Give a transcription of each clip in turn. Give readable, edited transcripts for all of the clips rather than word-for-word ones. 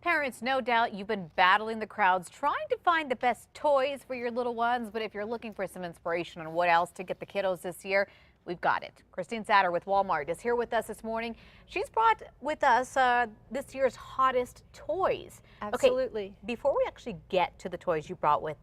Parents, no doubt you've been battling the crowds trying to find the best toys for your little ones, but if you're looking for some inspiration on what else to get the kiddos this year, we've got it. Christine Satter with Walmart is here with us this morning. She's brought with us this year's hottest toys. Absolutely. Okay, before we actually get to the toys you brought with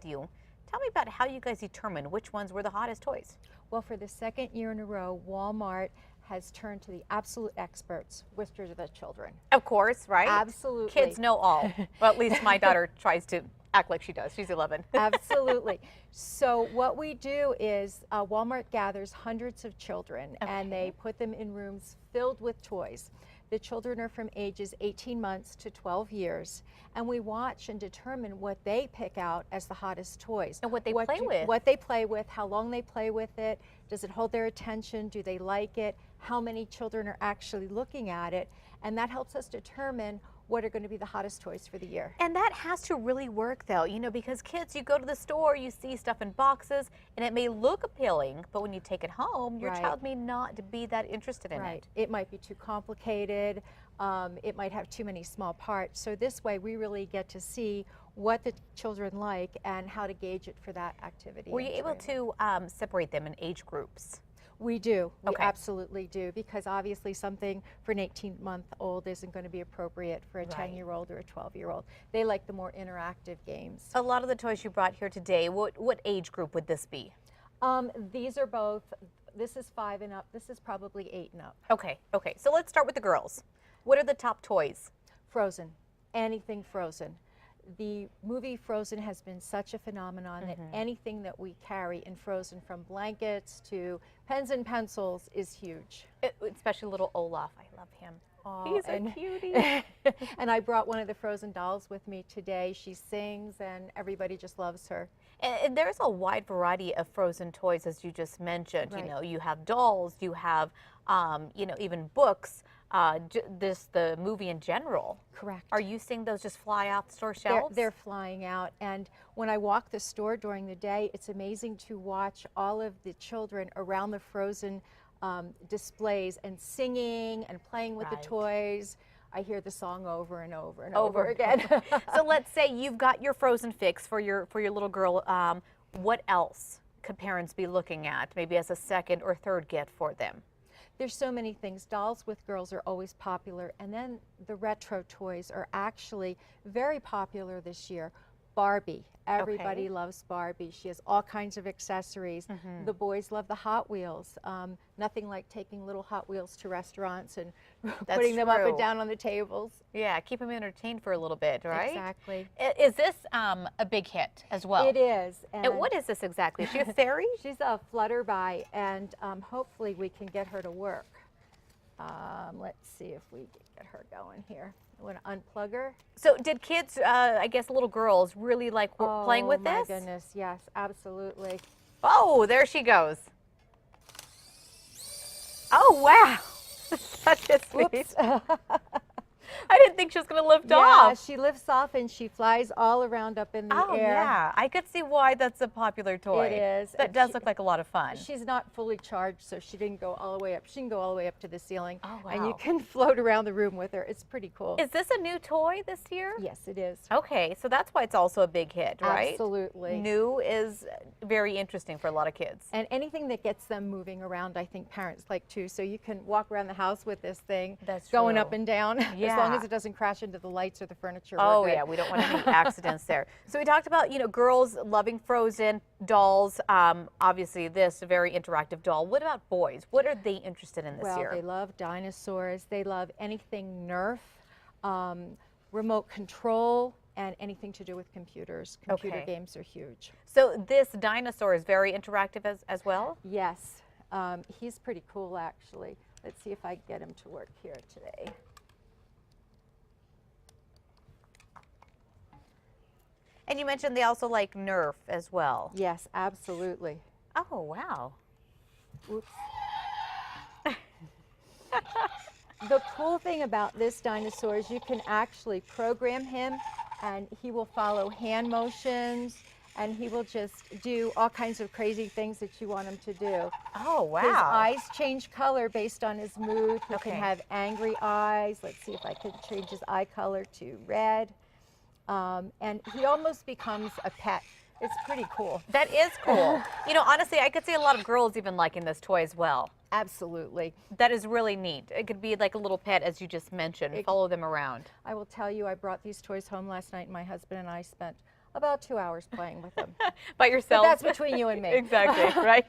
you, tell me about how you guys determined which ones were the hottest toys. Well, for the second year in a row, Walmart has turned to the absolute experts, which are the children. Of course, right? Absolutely. Kids know all. Well, at least my daughter tries to act like she does. She's 11. Absolutely. So what we do is Walmart gathers hundreds of children and they put them in rooms filled with toys. The children are from ages 18 months to 12 years, and we watch and determine what they pick out as the hottest toys. And what they play with. What they play with, how long they play with it, does it hold their attention, do they like it, how many children are actually looking at it, and that helps us determine what are going to be the hottest toys for the year. And that has to really work though, you know, because kids, you go to the store, you see stuff in boxes, and it may look appealing, but when you take it home, your child may not be that interested in it. It might be too complicated, it might have too many small parts. So this way we really get to see what the children like and how to gauge it for that activity. Were you able to separate them in age groups? We do. We absolutely do, because obviously something for an 18-month-old isn't going to be appropriate for a 10-year-old or a 12-year-old. They like the more interactive games. A lot of the toys you brought here today, what age group would this be? These are both, this is 5 and up, this is probably 8 and up. Okay, so let's start with the girls. What are the top toys? Frozen, anything Frozen. The movie Frozen has been such a phenomenon that anything that we carry in Frozen, from blankets to pens and pencils, is huge. Especially little Olaf, I love him. Oh, he's a cutie. And I brought one of the Frozen dolls with me today. She sings and everybody just loves her. And there's a wide variety of Frozen toys, as you just mentioned. You know, you have dolls, you have, you know, even books. The movie in general. Correct. Are you seeing those just fly off the store shelves? They're flying out, and when I walk the store during the day, it's amazing to watch all of the children around the Frozen displays and singing and playing with the toys. I hear the song over and over and over again. So let's say you've got your Frozen fix for your little girl. What else could parents be looking at, maybe as a second or third gift for them? There's so many things. Dolls with girls are always popular, and then the retro toys are actually very popular this year. Barbie. Everybody loves Barbie. She has all kinds of accessories. The boys love the Hot Wheels. Nothing like taking little Hot Wheels to restaurants and putting them up and down on the tables. Yeah, keep them entertained for a little bit, right? Exactly. Is this a big hit as well? It is. And what is this exactly? Is she a fairy? She's a flutterby, and hopefully we can get her to work. Let's see if we can get her going here. I want to unplug her. So did kids, I guess little girls, really like playing with this? Oh my goodness, yes, absolutely. Oh, there she goes. Oh, wow. Such a sweet. I didn't think she was going to lift off. Yeah, she lifts off and she flies all around up in the air. Oh, yeah. I could see why that's a popular toy. It is. That does look like a lot of fun. She's not fully charged, so she didn't go all the way up. She can go all the way up to the ceiling. Oh, wow. And you can float around the room with her. It's pretty cool. Is this a new toy this year? Yes, it is. Okay, so that's why it's also a big hit, right? Absolutely. New is very interesting for a lot of kids. And anything that gets them moving around, I think parents like too. So you can walk around the house with this thing, going up and down, as long as it doesn't crash into the lights or the furniture. Oh yeah, we don't want any accidents there. So we talked about, you know, girls loving Frozen, dolls, obviously this very interactive doll. What about boys? What are they interested in this year? Well, they love dinosaurs. They love anything Nerf, remote control, and anything to do with computers. Computer games are huge. So this dinosaur is very interactive as well? Yes, he's pretty cool actually. Let's see if I can get him to work here today. And you mentioned they also like Nerf as well. Yes, absolutely. Oh, wow. Oops. The cool thing about this dinosaur is you can actually program him, and he will follow hand motions and he will just do all kinds of crazy things that you want him to do. Oh, wow. His eyes change color based on his mood. He Okay. can have angry eyes. Let's see if I can change his eye color to red. And he almost becomes a pet. It's pretty cool. That is cool. You know, honestly, I could see a lot of girls even liking this toy as well. Absolutely. That is really neat. It could be like a little pet, as you just mentioned. Follow them around. I will tell you, I brought these toys home last night, and my husband and I spent about 2 hours playing with them. By yourself? But that's between you and me. Exactly, right?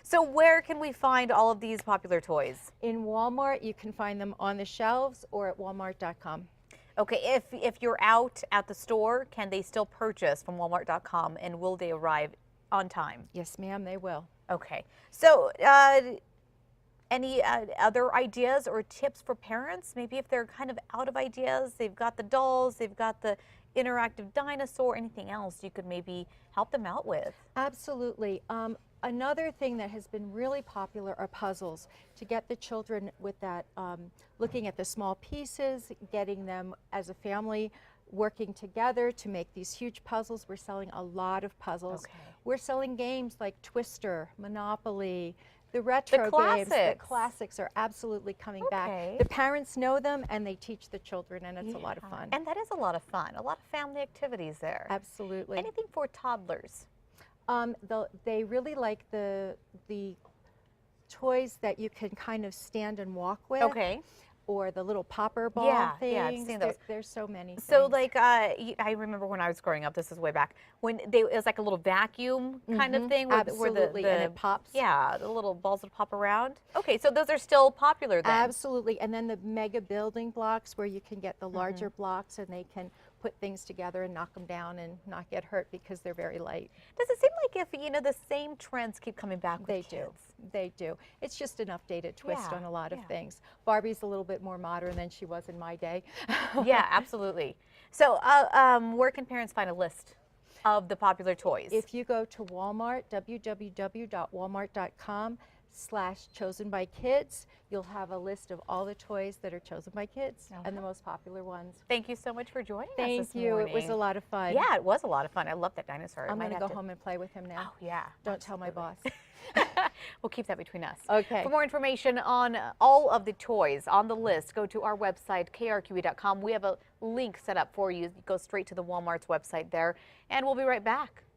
So where can we find all of these popular toys? In Walmart, you can find them on the shelves or at walmart.com. Okay, if you're out at the store, can they still purchase from walmart.com, and will they arrive on time? Yes, ma'am, they will. Okay, so any other ideas or tips for parents? Maybe if they're kind of out of ideas, they've got the dolls, they've got the interactive dinosaur, anything else you could maybe help them out with? Absolutely. Another thing that has been really popular are puzzles, to get the children with that, looking at the small pieces, getting them as a family working together to make these huge puzzles. We're selling a lot of puzzles. Okay. We're selling games like Twister, Monopoly, the retro games. The classics are absolutely coming back. The parents know them and they teach the children, and it's a lot of fun. And that is a lot of fun. A lot of family activities there. Absolutely. Anything for toddlers? They really like the toys that you can kind of stand and walk with. Okay. Or the little popper ball things. Yeah, I've seen those. There's so many things. So like, I remember when I was growing up, this is way back, when it was like a little vacuum kind of thing. Absolutely, and it pops. Yeah, the little balls would pop around. Okay, so those are still popular then. Absolutely, and then the mega building blocks where you can get the larger blocks and they can put things together and knock them down and not get hurt because they're very light. Does it seem like if, you know, the same trends keep coming back with They kids? They do. It's just an updated twist on a lot of yeah. things. Barbie's a little bit more modern than she was in my day. Yeah, absolutely. So where can parents find a list of the popular toys? If you go to Walmart, www.walmart.com/chosenbykids, you'll have a list of all the toys that are chosen by kids and the most popular ones. Thank you so much for joining us Thank this you. morning. It was a lot of fun. Yeah, it was a lot of fun. I love that dinosaur. I'm going to go home and play with him now. Oh, yeah. Don't tell my boss. We'll keep that between us. Okay. For more information on all of the toys on the list, go to our website, krqe.com. We have a link set up for you. Go straight to the Walmart's website there, and we'll be right back.